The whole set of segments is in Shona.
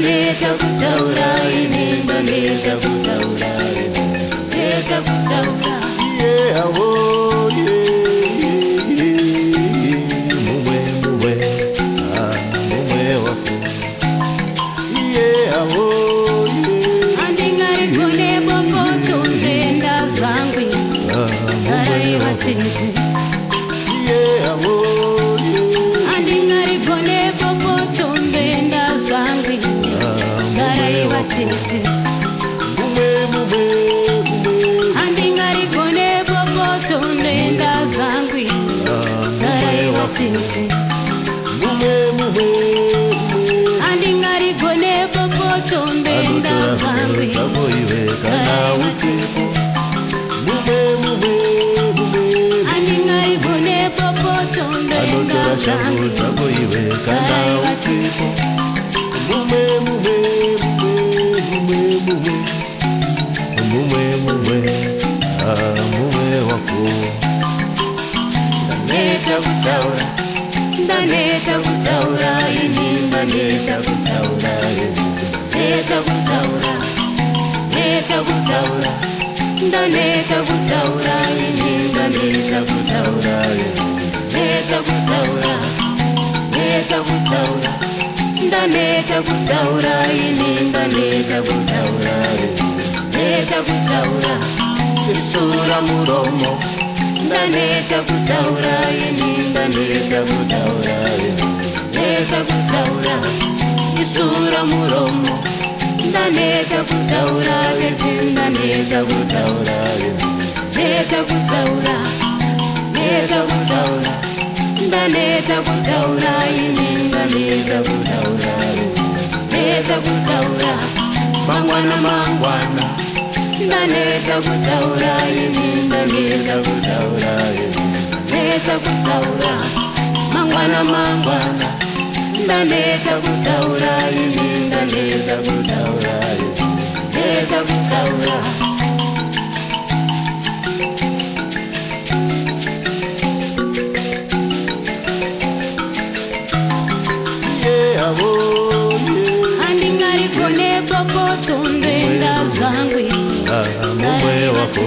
ndaneta kutaura ini ndaneta kutaura ndaneta kutaura ndaneta kutaura ini ndaneta kutaura ndaneta kutaura ndaneta kutaura ndaneta kutaura ini ndaneta kutaura ndaneta kutaura ndaneta kutaura ndaneta kutaura ini ndaneta kutaura ndaneta kutaura isura muromo ndaneta kutaura ini ndaneta kutaura ndaneta kutaura isura muromo ndaneta kutaura ndaneta kutaura ndaneta kutaura ndaneta kutaura ndaneta kutaura ini ndaneta kutaura ndaneta kutaura mangwana mangwana ndaneta kutaura ini ndaneta kutaura ndaneta kutaura mangwana mangwana ndaneta kutaura ini ndaneta kutaura ndaneta kutaura andingari kone popoto ndenda zangwi mume wako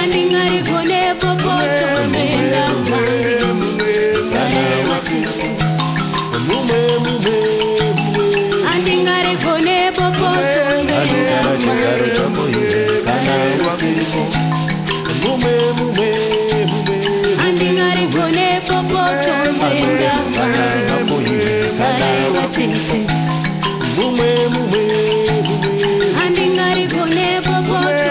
andingari kone popoto ndenda zangwi andingari kone popoto ndenda zangwi andingari kone popoto ndenda zangwi andingari kone popoto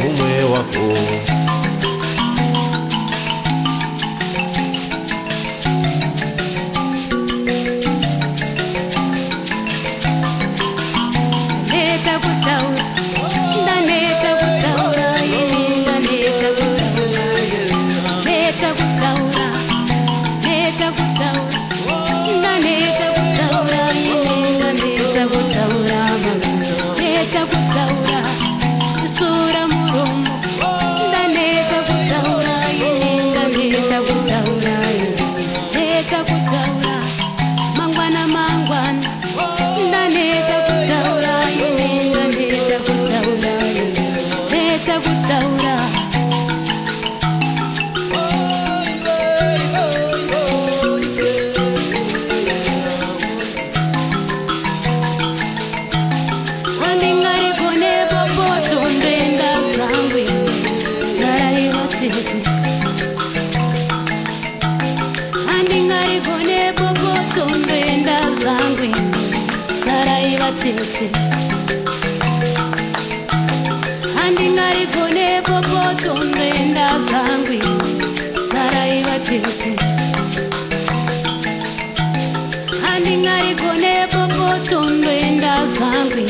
mume wako ndaneta kutaura ndaneta kutaura ini ndaneta kutaura ndaneta kutaura ndaneta kutaura ndaneta kutaura ini ndaneta kutaura ndaneta kutaura isura muromo ndaneta kutaura ini ndaneta kutaura ndaneta kutaura mangwana mangwana ndaneta kutaura ini ndaneta kutaura ndaneta kutaura andingari kone popoto ndenda zangwi saraiwa tete andingari kone popoto ndenda zangwi saraiwa tete andingari kone popoto ndenda zangwi saraiwa tete andingari kone popoto ndenda zangwi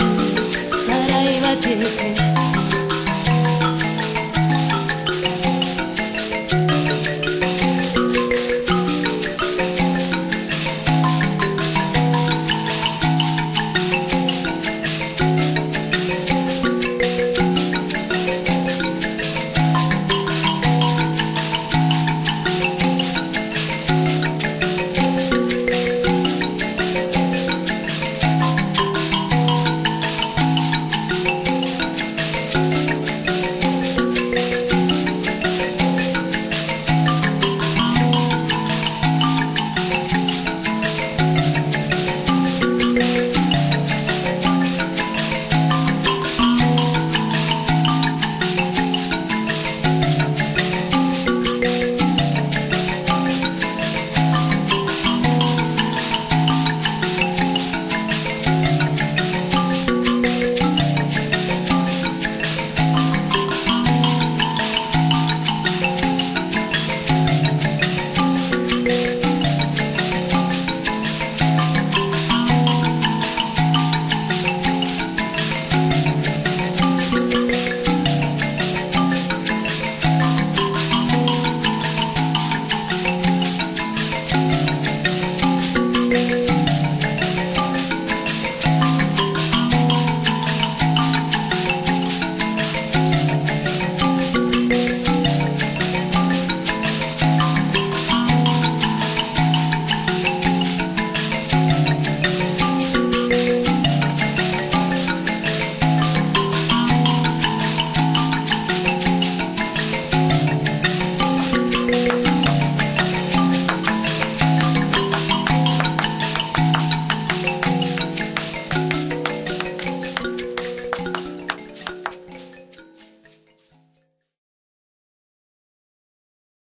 saraiwa tete